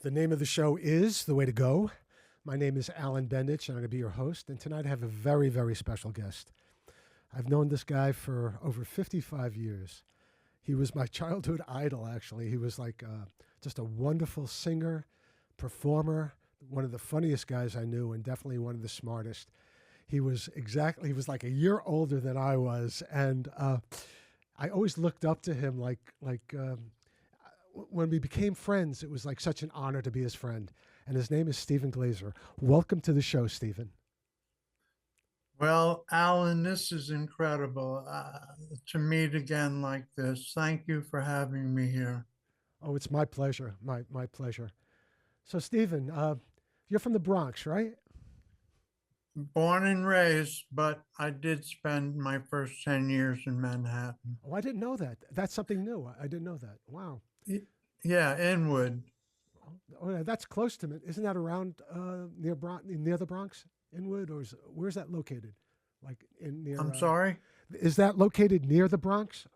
The name of the show is The Way to Go. My name is Alan Bendich, and I'm going to be your host. And tonight I have a very, very special guest. I've known this guy for over 55 years. He was my childhood idol, actually. He was like just a wonderful singer, performer, one of the funniest guys I knew, and definitely one of the smartest. He was like a year older than I was, and I always looked up to him when we became friends, it was like such an honor to be his friend. And his name is Steven Glazer. Welcome to the show, Steven. Well, Alan, this is incredible to meet again like this. Thank you for having me here. Oh, it's my pleasure. My pleasure. So, Steven, you're from the Bronx, right? Born and raised, but I did spend my first 10 years in Manhattan. Oh, I didn't know that. That's something new. I didn't know that. Wow. Y- Yeah, Inwood. Oh, yeah, that's close to me. Isn't that around near the Bronx, Inwood, or where's that located? Like in near? I'm sorry. Is that located near the Bronx?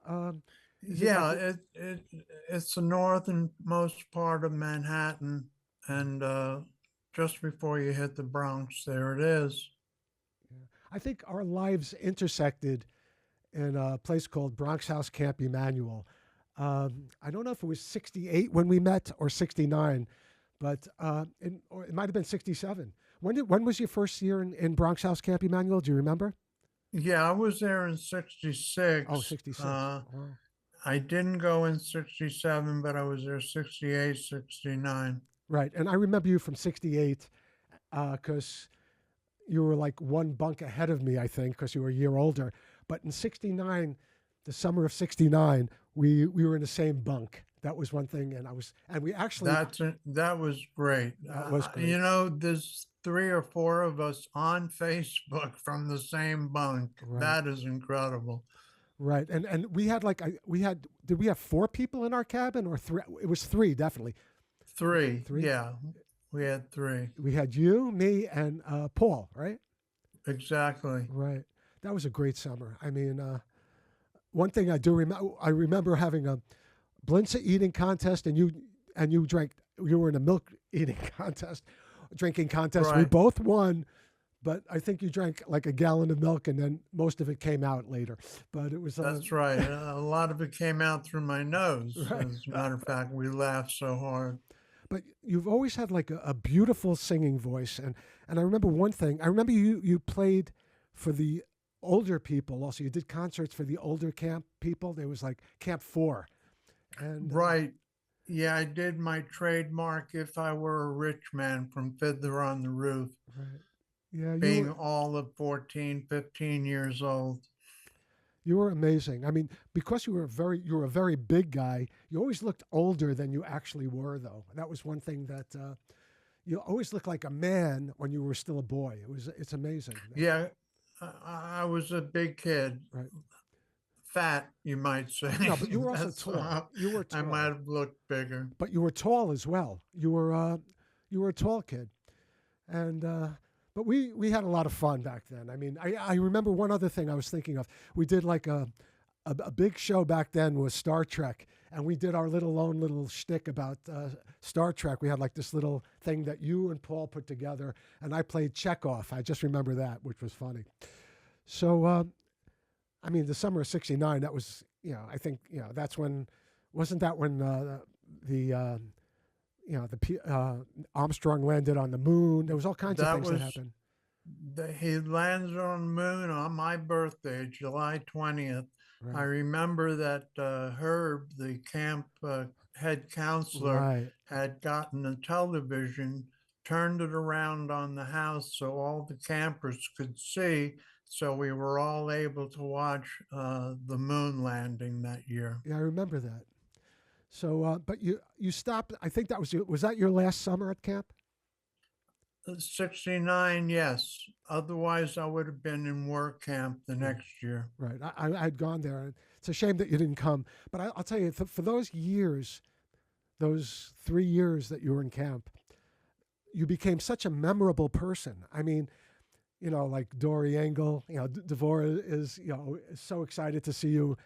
Is it like? Yeah, it's the northernmost part of Manhattan, and just before you hit the Bronx, there it is. Yeah. I think our lives intersected in a place called Bronx House Camp Emmanuel. I don't know if it was 68 when we met or 69, but or it might have been 67. When was your first year in Bronx House Camp Emmanuel? Do you remember? Yeah, I was there in Oh, 66. 66. Wow. I didn't go in 67, but I was there 68, 69. Right. And I remember you from 68 because you were like one bunk ahead of me, I think, because you were a year older. But in 69, the summer of 69, we were in the same bunk. That was one thing. And we actually, That was great. that was great. There's three or four of us on Facebook from the same bunk. Right. That is incredible. Right. And we had did we have four people in our cabin or three? It was three, definitely. Three. Three. Yeah, we had three. We had you, me, and Paul, right? Exactly. Right. That was a great summer. I mean, one thing I remember having a Blinza eating contest, and you drank. You were in a milk eating contest, drinking contest. We Right. both won, but I think you drank like a gallon of milk, and then most of it came out later. But it was That's right. A lot of it came out through my nose. right. As a matter of fact, we laughed so hard. But you've always had like a beautiful singing voice, and I remember one thing. I remember you played for the older people. Also, you did concerts for the older camp people. There was like Camp Four, and Right. Yeah, I did my trademark if I were a rich man from Fiddler on the Roof, right, yeah, being all of 14, 15 years old. you were amazing. I mean, because you were a very big guy. You always looked older than you actually were, though. That was one thing that you always looked like a man when you were still a boy. It's amazing. Yeah, I was a big kid, Right. fat, you might say. No, but you were also That's tall. You were I might tall, have looked bigger. but you were tall as well. You were a tall kid, and but we had a lot of fun back then. I mean, I remember one other thing I was thinking of. We did like a big show back then was Star Trek, and we did our own little shtick about Star Trek. We had like this little thing that you and Paul put together, and I played Chekhov. I just remember that, which was funny. So, I mean, the summer of '69. That was, I think, that's when, wasn't that when the Armstrong landed on the moon? There was all kinds of That things that was happened. he landed on the moon on my birthday, July 20th. I Right. remember that Herb, the camp head counselor, Right. had gotten a television, turned it around on the house so all the campers could see. So we were all able to watch the moon landing that year. Yeah, I remember that. So, but you stopped. I think was that your last summer at camp? 69, yes. Otherwise, I would have been in work camp the Yeah. next year. Right. I'd gone there. And it's a shame that you didn't come. But I'll tell you, for those years, those 3 years that you were in camp, you became such a memorable person. I mean, like Dory Engel, Devora is so excited to see you.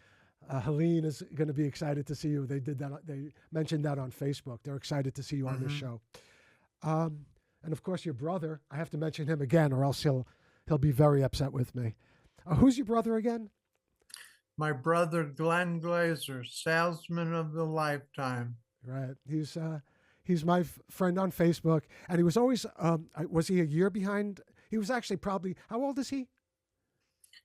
Helene is going to be excited to see you. They did that. They mentioned that on Facebook. They're excited to see you on this Hmm. show. Um, and of course, your brother. I have to mention him again, or else he'll be very upset with me. Who's your brother again? My brother, Glenn Glazer, salesman of the lifetime. Right. He's my friend on Facebook, and he was always was he a year behind? He was actually probably how old is he?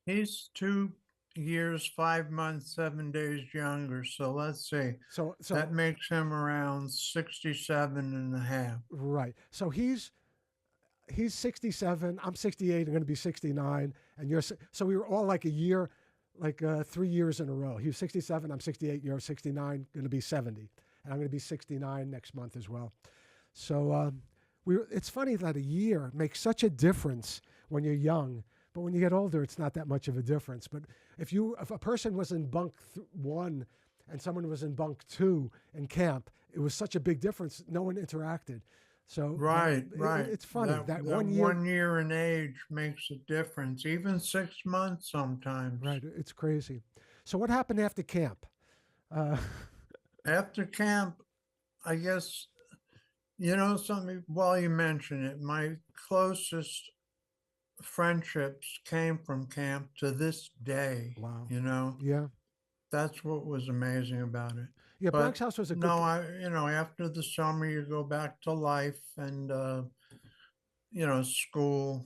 He's 2 years, 5 months, 7 days younger. So let's see. So That makes him around 67 and a half. right. So he's 67. I'm 68. I'm going to be 69, and so we were all like a year, like 3 years in a row. He was 67. I'm 68. You're 69. Going to be 70, and I'm going to be 69 next month as well. So it's funny that a year makes such a difference when you're young, but when you get older, it's not that much of a difference. But if a person was in bunk 1 and someone was in bunk 2 in camp, it was such a big difference. No one interacted. So Right, right. it's funny That that that 1 year. 1 year in age makes a difference, even 6 months sometimes. Right, it's crazy. So what happened after camp? Uh, After camp, I guess, something, while you mention it, my closest friendships came from camp to this day, wow. you know. Yeah. That's what was amazing about it. Yeah. But Bronx House was a good. no, after the summer, you go back to life and, school.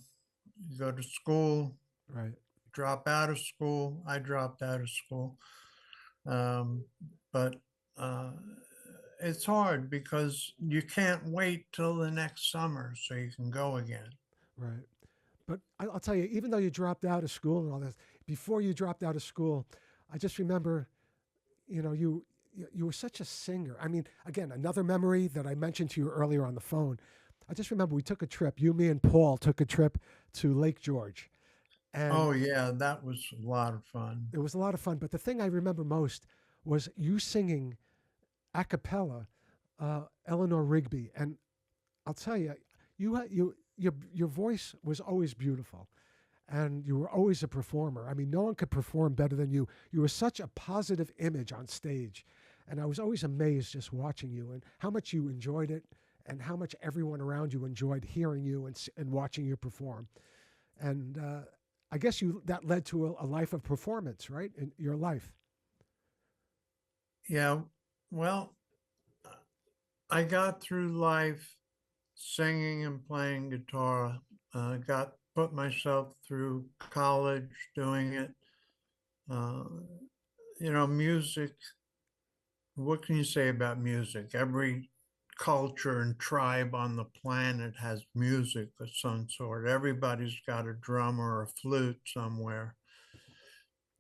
You go to school, Right. drop out of school. I dropped out of school. Um, but uh, it's hard because you can't wait till the next summer so you can go again. Right. But I'll tell you, even though you dropped out of school and all this, before you dropped out of school, I just remember, you were such a singer. I mean, again, another memory that I mentioned to you earlier on the phone. I just remember we took a trip. You, me, and Paul took a trip to Lake George, and Oh, yeah, that was a lot of fun. it was a lot of fun. But the thing I remember most was you singing a cappella, Eleanor Rigby, and I'll tell you, your voice was always beautiful, and you were always a performer. I mean, no one could perform better than you. You were such a positive image on stage, and I was always amazed just watching you and how much you enjoyed it, and how much everyone around you enjoyed hearing you and watching you perform. And I guess that led to a life of performance, right? In your life, Yeah, well, I got through life singing and playing guitar. Got put myself through college doing it. Uh, music. What can you say about music? Every culture and tribe on the planet has music of some sort. Everybody's got a drum or a flute somewhere.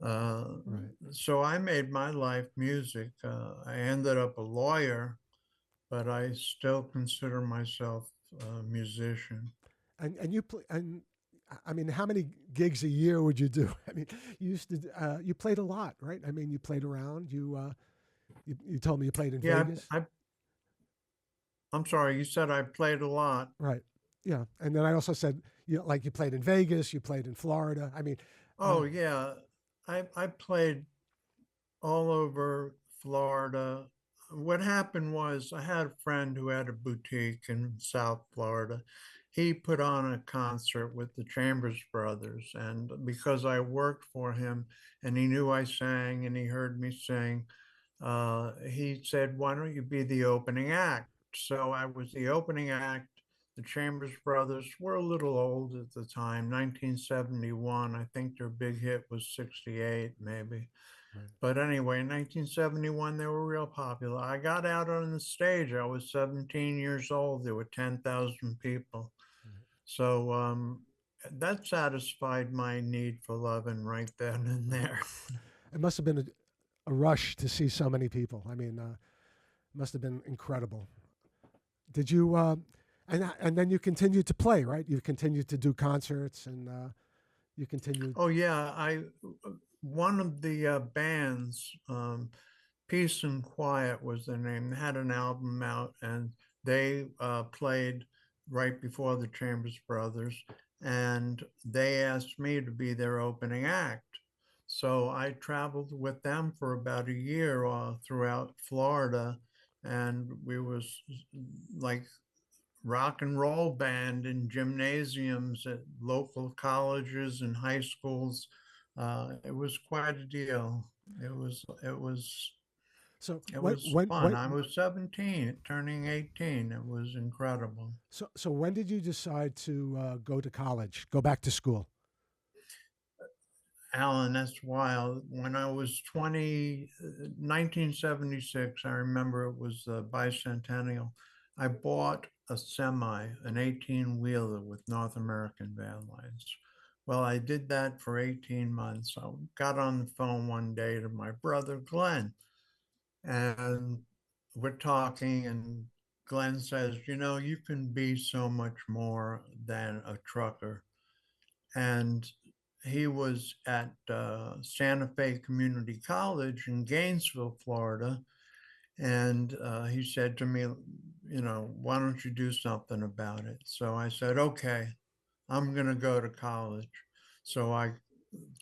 Uh, right? so I made my life music. I ended up a lawyer, but I still consider myself a musician. And you play and I mean, how many gigs a year would you do? I mean, you played a lot, right? I mean, you played around. You told me you played in Yeah, Vegas, I'm sorry, you said I played a lot. right? Yeah, and then I also said you played in Vegas, you played in Florida. I mean, uh, Oh yeah, I played all over Florida. What happened was I had a friend who had a boutique in South Florida. He put on a concert with the Chambers Brothers, and because I worked for him and he knew I sang and he heard me sing, he said, "Why don't you be the opening act?" So I was the opening act. The Chambers Brothers were a little old at the time, 1971. I think their big hit was 68, maybe. right, But anyway, in 1971, they were real popular. I got out on the stage. I was 17 years old. There were 10,000 people. right. So that satisfied my need for loving right then and there. It must have been a rush to see so many people. I mean, it must have been incredible. Did you? And then you continued to play, right? You continued to do concerts, and you continued. Oh yeah, I one of the bands, Peace and Quiet was their name. They had an album out, and they played right before the Chambers Brothers, and they asked me to be their opening act. So I traveled with them for about a year throughout Florida, and we was like rock and roll band in gymnasiums at local colleges and high schools. It was quite a deal. It was it was So it when was when fun. when I was 17, turning 18. It was incredible. so when did you decide to go to college, go back to school? Alan, that's wild. When I was 20, 1976, I remember it was the bicentennial. I bought a semi, an 18 wheeler with North American van lines. Well, I did that for 18 months. I got on the phone one day to my brother, Glenn, and we're talking, and Glenn says, you know, you can be so much more than a trucker. And he was at Santa Fe Community College in Gainesville, Florida. And he said to me, you know, why don't you do something about it? So I said, okay, I'm going to go to college. So I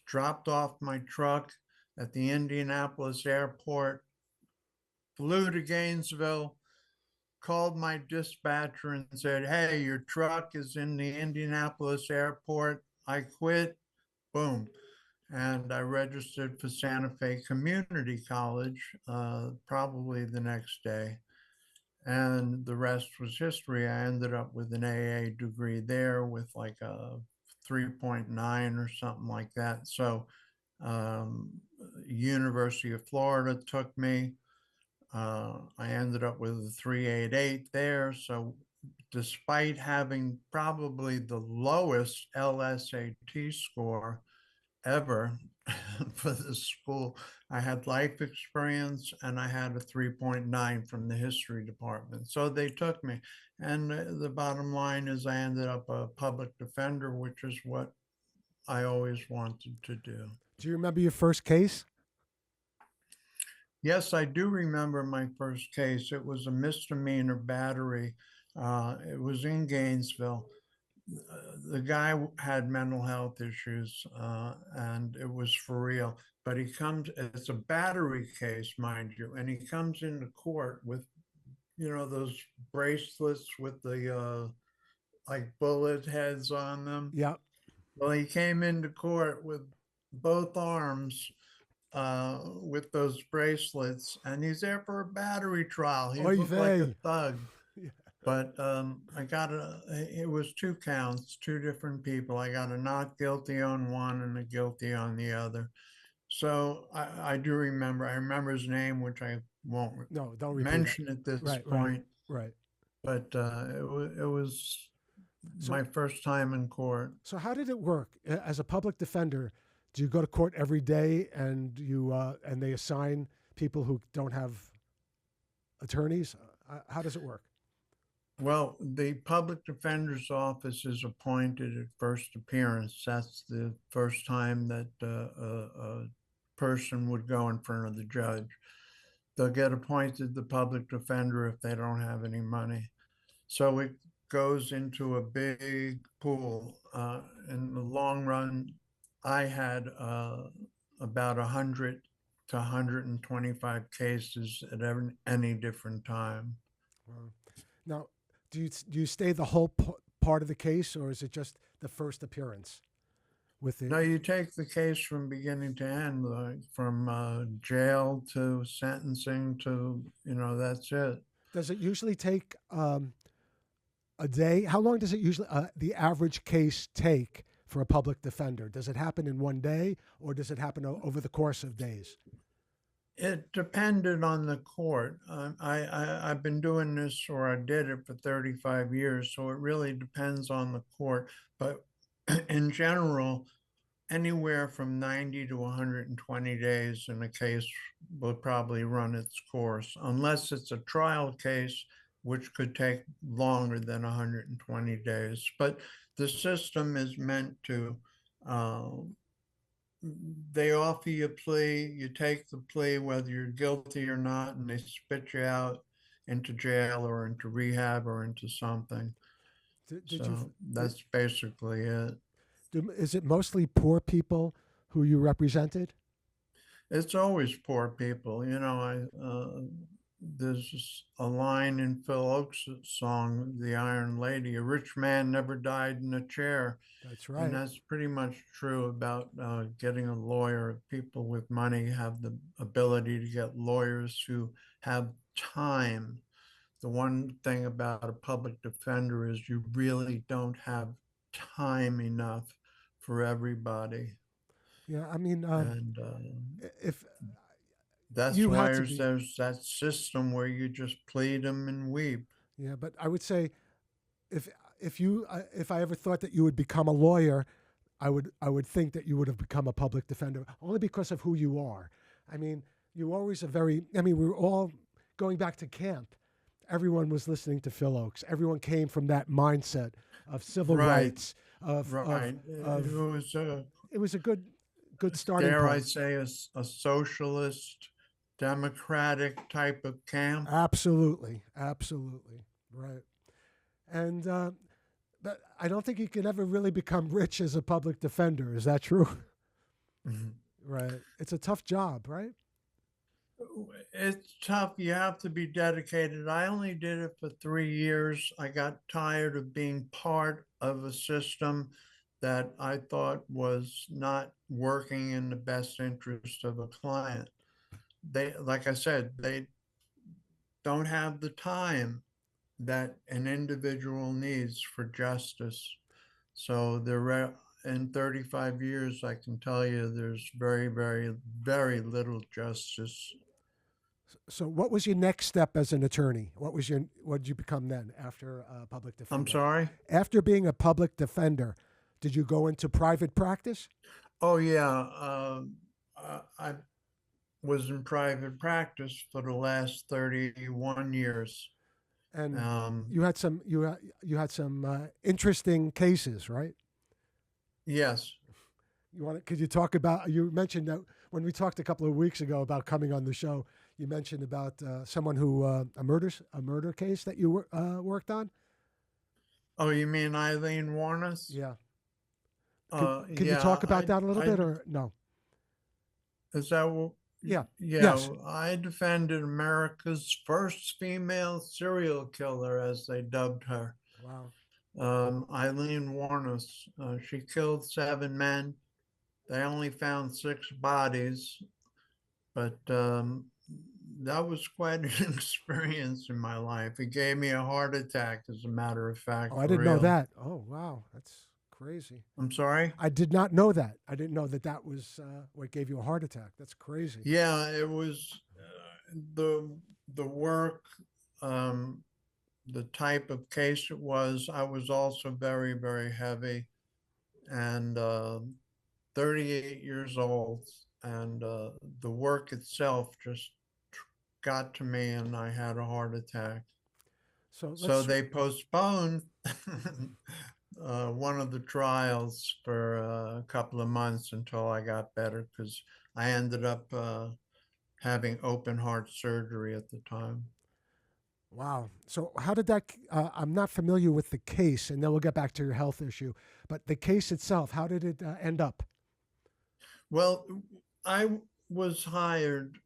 dropped off my truck at the Indianapolis airport, flew to Gainesville, called my dispatcher and said, hey, your truck is in the Indianapolis airport. I quit. Boom. And I registered for Santa Fe Community College probably the next day. And the rest was history. I ended up with an AA degree there with like a 3.9 or something like that. So, University of Florida took me. I ended up with a 388 there. So, despite having probably the lowest LSAT score ever for the school, I had life experience and I had a 3.9 from the history department. So they took me. And the bottom line is I ended up a public defender, which is what I always wanted to do. Do you remember your first case? Yes, I do remember my first case. It was a misdemeanor battery. It was in Gainesville. The guy had mental health issues, and it was for real. But he comes, it's a battery case, mind you, and he comes into court with, you know, those bracelets with the like bullet heads on them. Yeah. Well, he came into court with both arms with those bracelets, and he's there for a battery trial. He Oy looked like a vey. thug. But I got it was two counts, two different people. I got a not guilty on one and a guilty on the other. So I do remember, I remember his name, which I won't No, don't repeat it. mention at this Right, right, point, right. but it was So my first time in court. so how did it work as a public defender? Do you go to court every day and you and they assign people who don't have attorneys? How does it work? Well, the public defender's office is appointed at first appearance. That's the first time that a person would go in front of the judge. They'll get appointed the public defender if they don't have any money. So it goes into a big pool. In the long run, I had about 100 to 125 cases at any different time. Wow. Now, do you stay the whole part of the case, or is it just the first appearance with the? No, you take the case from beginning to end, from jail to sentencing to, you know, that's it. Does it usually take a day? How long does it usually the average case take for a public defender? Does it happen in one day, or does it happen over the course of days? It depended on the court. I've been doing this, or I did it for 35 years, so it really depends on the court. But in general, anywhere from 90 to 120 days in a case will probably run its course, unless it's a trial case, which could take longer than 120 days. But the system is meant to, uh, they offer you a plea, you take the plea, whether you're guilty or not, and they spit you out into jail or into rehab or into something. Did you? So that's basically it. Is it mostly poor people who you represented? It's always poor people. There's a line in Phil Oakes' song, The Iron Lady, a rich man never died in a chair. That's And right. that's pretty much true about getting a lawyer. People with money have the ability to get lawyers who have time. The one thing about a public defender is you really don't have time enough for everybody. Yeah, I mean, And if that's you why had to be, there's that system where you just plead them and weep. yeah, but I would say if if I ever thought that you would become a lawyer, I would think that you would have become a public defender only because of who you are. I mean, you always a very. I mean, we were all going back to camp. Everyone was listening to Phil Oakes. Everyone came from that mindset of civil Right, rights. right. It Of was it was a good starting dare I point. say, a socialist, democratic type of camp. Absolutely, absolutely, right. And but I don't think you can ever really become rich as a public defender. Is that true? Right. It's a tough job, right? It's tough. You have to be dedicated. I only did it for 3 years. I got tired of being part of a system that I thought was not working in the best interest of a client. They, like I said, they don't have the time that an individual needs for justice. So in 35 years, I can tell you there's very, very, very little justice. So, what was your next step as an attorney? What did you become then after public I'm defender? sorry. After being a public defender, did you go into private practice? Oh yeah, I was in private practice for the last 31 years. And Um, you had some interesting cases, right? yes. You want could you talk about? You mentioned that when we talked a couple of weeks ago about coming on the show. You mentioned about someone who a murder case that you worked on. Oh, you mean Eileen Warnes? Yeah. Can you Yeah, talk about that a little bit or no? is that what? Yeah. Yeah, Yes. I defended America's first female serial killer, as they dubbed her. Wow. Eileen Warnes. She killed 7 men. They only found 6 bodies, but that was quite an experience in my life. It gave me a heart attack, as a matter of Oh, fact, I for didn't know real. that. Oh, wow. That's crazy. I'm sorry? I did not know that. I didn't know that that was what gave you a heart attack. That's crazy. Yeah, it was the work, um, the type of case it was. I was also very, very heavy and 38 years old. And the work itself just got to me and I had a heart attack. So So let's. they postponed one of the trials for a couple of months until I got better because I ended up having open heart surgery at the time. Wow. So how did that? I'm not familiar with the case, and then we'll get back to your health issue. But the case itself, how did it end up? Well, I was hired.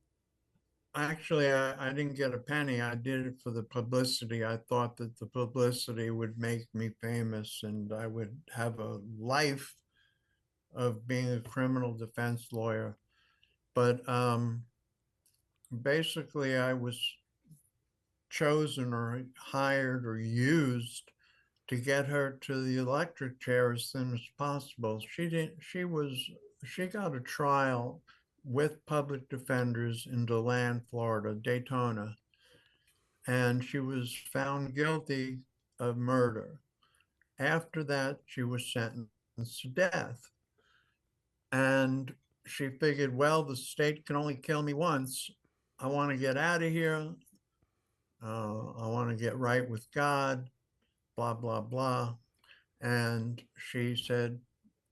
Actually, I didn't get a penny. I did it for the publicity. I thought that the publicity would make me famous and I would have a life of being a criminal defense lawyer. But basically, I was chosen or hired or used to get her to the electric chair as soon as possible. She got a trial with public defenders in DeLand, Florida, Daytona, and she was found guilty of murder. After that, she was sentenced to death. And she figured, well, the state can only kill me once. I want to get out of here. I want to get right with God, blah, blah, blah. And she said,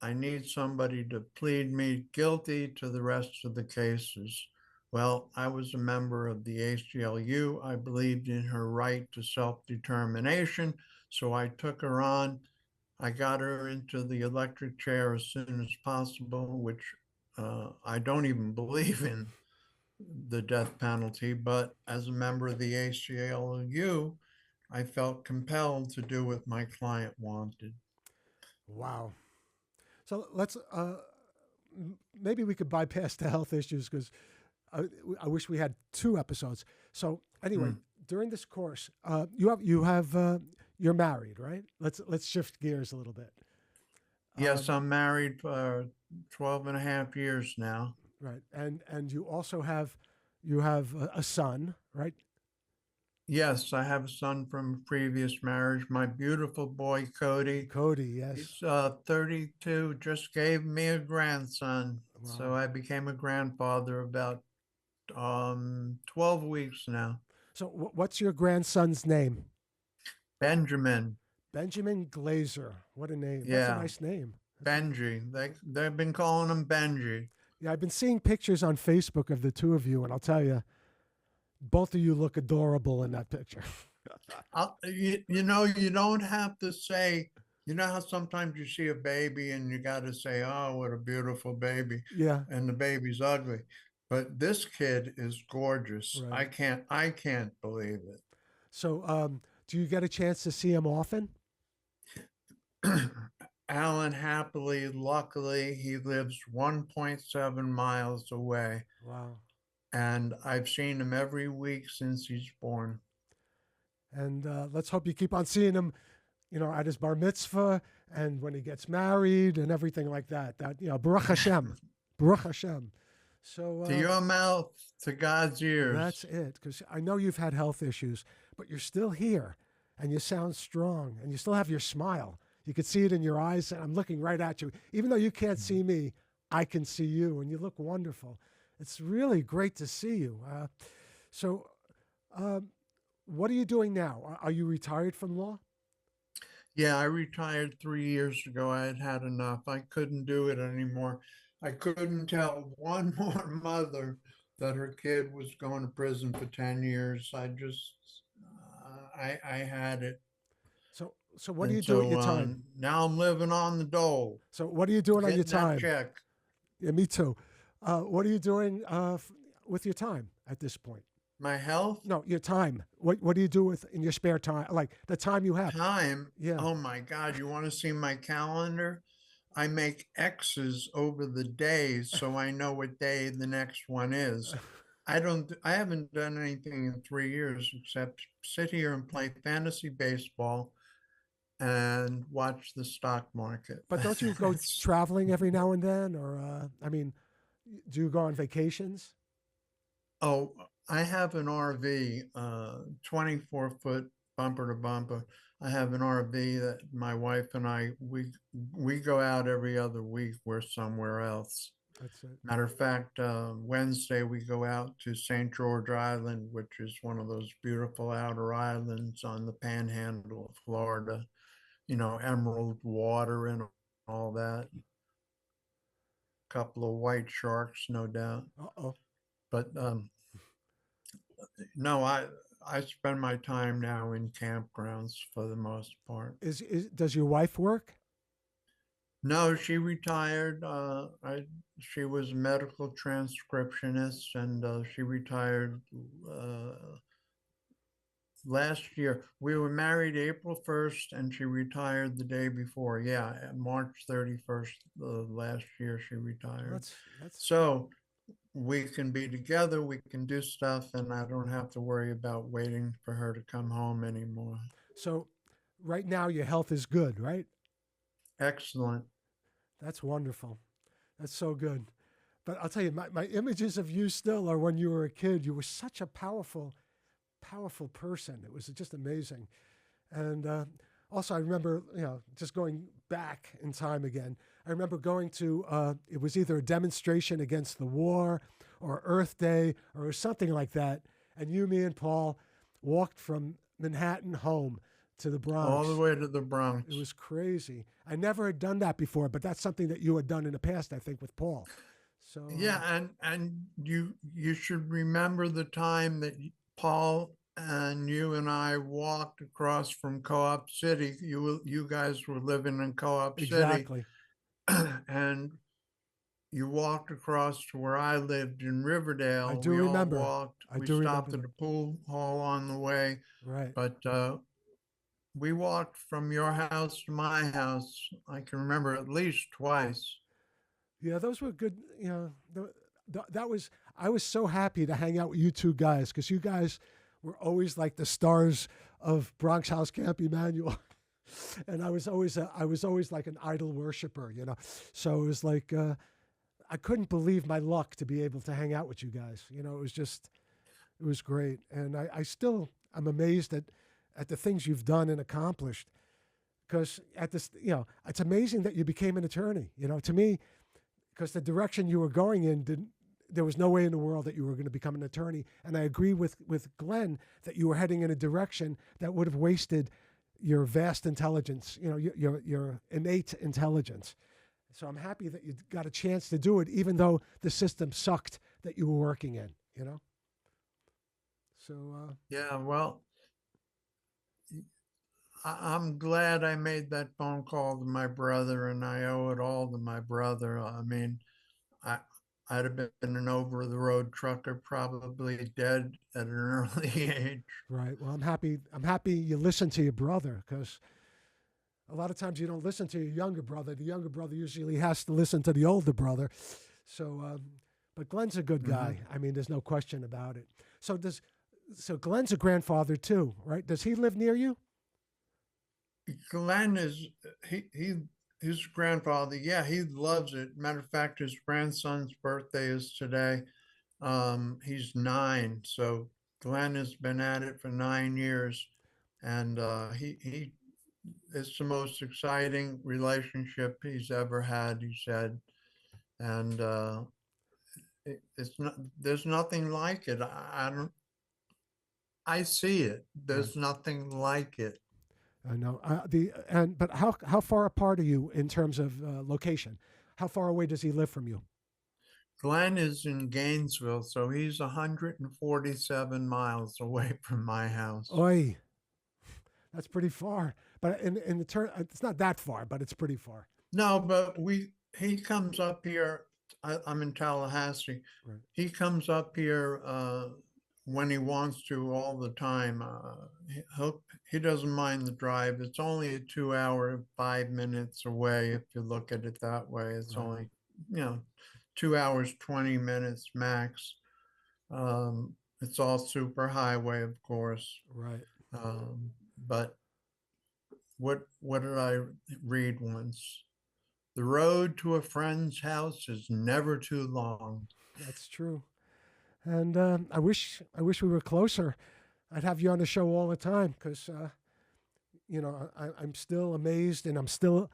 I need somebody to plead me guilty to the rest of the cases. Well, I was a member of the ACLU. I believed in her right to self determination. So I took her on. I got her into the electric chair as soon as possible, which I don't even believe in the death penalty, but as a member of the ACLU, I felt compelled to do what my client wanted. Wow. So let's maybe we could bypass the health issues because I, I wish we had two episodes. So anyway, Hmm. during this course, you're married, right? Let's shift gears a little bit. Yes, Um, I'm married for 12 and a half years now. right, and you also have a son, right? Yes, I have a son from a previous marriage, my beautiful boy, Cody. Cody, yes. He's 32, just gave me a grandson. So Wow. I became a grandfather about 12 weeks now. So what's your grandson's name? Benjamin. Benjamin Glazer. What a name. That's a Yeah, nice name. That's a nice. Benji. They've been calling him Benji. Yeah, I've been seeing pictures on Facebook of the two of you, and I'll tell you, both of you look adorable in that picture. You don't have to say, you know how sometimes you see a baby and you got to say, oh, what a beautiful baby, Yeah, and the baby's ugly. But this kid is gorgeous. right. I can't believe So, do you get a chance to see him often? it. Alan happily, luckily, he lives 1.7 miles away, Wow. and I've seen him every week since he's born. And let's hope you keep on seeing him, at his bar mitzvah and when he gets married and everything like that. Baruch Hashem, Baruch Hashem. So To your mouth, to God's that's ears. it. Because I know you've had health issues, but you're still here, and you sound strong, and you still have your smile. You could see it in your eyes. And I'm looking right at you, even though you can't see me. I can see you, and you look wonderful. It's really great to see you. So, um, what are you doing now? Are you retired from law? Yeah, I retired 3 years ago. I had had enough. I couldn't do it anymore. I couldn't tell one more mother that her kid was going to prison for 10 years. I had it. So what do And you do at so your time? now I'm living on the dole, So what are you doing on your getting that time? check. Yeah, me too. What are you doing with your time at this point? My health No, your time. What do you do with in your spare time? Like the time you have? time. Yeah. Oh my God, you want to see my calendar? I make X's over the days so I know what day the next one is. I haven't done anything in 3 years except sit here and play fantasy baseball and watch the stock market. But don't you go That's, traveling every now and then, or I mean, do you go on vacations? oh, I have an RV, 24-foot bumper to bumper. I have an RV that my wife and we go out every other week. We're somewhere else. That's it. Matter of fact, Wednesday we go out to St. George Island, which is one of those beautiful outer islands on the panhandle of Florida. Emerald water and all that. Couple of white sharks, no doubt. Uh oh. But no, I spend my time now in campgrounds for the most part. Is does your wife work? No, she retired. She was a medical transcriptionist, and she retired last year. We were married April 1st, and she retired the day before. Yeah, March 31st, last year she Well, retired. that's So we can be together, we can do stuff, and I don't have to worry about waiting for her to come home anymore. so. Right now, your health is good, right? Excellent. That's wonderful. That's so good. But I'll tell you, my images of you still are when you were a kid. You were such a powerful person. It was just amazing. And also, I remember, just going back in time again. I remember going to, it was either a demonstration against the war or Earth Day or something like that. And you, me, and Paul walked from Manhattan home to the All the Bronx. way to the It Bronx. was crazy. I never had done that before, but that's something that you had done in the past, I think, with Paul. So, Yeah, and you should remember the time that Paul and you and I walked across from Co-op City. You guys were living in Co-op City, exactly. and you walked across to where I lived in I Riverdale. do We all remember. walked. I We do remember stopped at that. the pool hall on the way, Right. but we walked from your house to my house. I can remember at least twice. Yeah, those were good. That was. I was so happy to hang out with you two guys because you guys were always like the stars of Bronx House Camp Emmanuel, and I was always like an idol worshiper, you know. So it was like I couldn't believe my luck to be able to hang out with you guys. You know, it was great, and I'm amazed at the things you've done and accomplished. Because at this, it's amazing that you became an attorney. You know, to me, because the direction you were going in didn't. There was no way in the world that you were going to become an attorney. And I agree with Glenn that you were heading in a direction that would have wasted your vast intelligence, your innate intelligence. So I'm happy that you got a chance to do it, even though the system sucked that you were working in, you know? So, Yeah, well, I'm glad I made that phone call to my brother, and I owe it all to my brother. I mean, I I'd have been an over the road trucker, probably dead at an early age. right. Well, I'm happy. I'm happy you listened to your brother because a lot of times you don't listen to your younger brother. The younger brother usually has to listen to the older brother. So, but Glenn's a good Hmm. guy. I mean, there's no question about it. So Glenn's a grandfather too, right? Does he live near you? Glenn is he his grandfather. Yeah, he loves it. Matter of fact, his grandson's birthday is today. He's 9, so Glenn has been at it for 9 years, and he it's the most exciting relationship he's ever had. He said, and it's not. There's nothing like it. I don't. I see it. Right. There's nothing like it. I know. But how far apart are you in terms of location? How far away does he live from you? Glenn is in Gainesville, so he's 147 miles away from my house. Oi, that's pretty far. But in the turn, it's not that far, but it's pretty far. No, but he comes up here. I'm in Tallahassee. Right. He comes up here when he wants to all the time. He doesn't mind the drive. It's only a 2 hour, 5 minutes away if you look at it that way. It's Right. only, you know, 2 hours, 20 minutes max. It's all super highway, of course. Right. But what did I read once? The road to a friend's house is never too long. That's true. And I wish we were closer. I'd have you on the show all the time because I'm still amazed and I'm still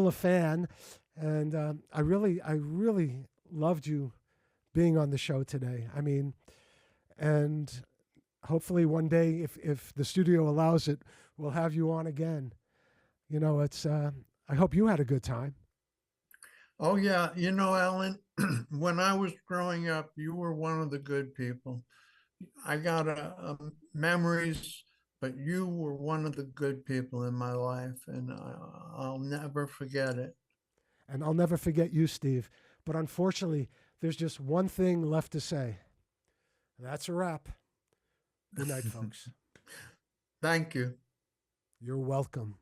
a fan, and I really loved you being on the show today. I mean, and hopefully one day, if the studio allows it, we'll have you on again. You know, it's. I hope you had a good time. Oh yeah, Alan, when I was growing up, you were one of the good people. I got memories, but you were one of the good people in my life, and I'll never forget it. And I'll never forget you, Steve. But unfortunately, there's just one thing left to say. That's a wrap. Good night, folks. Thank you. You're welcome.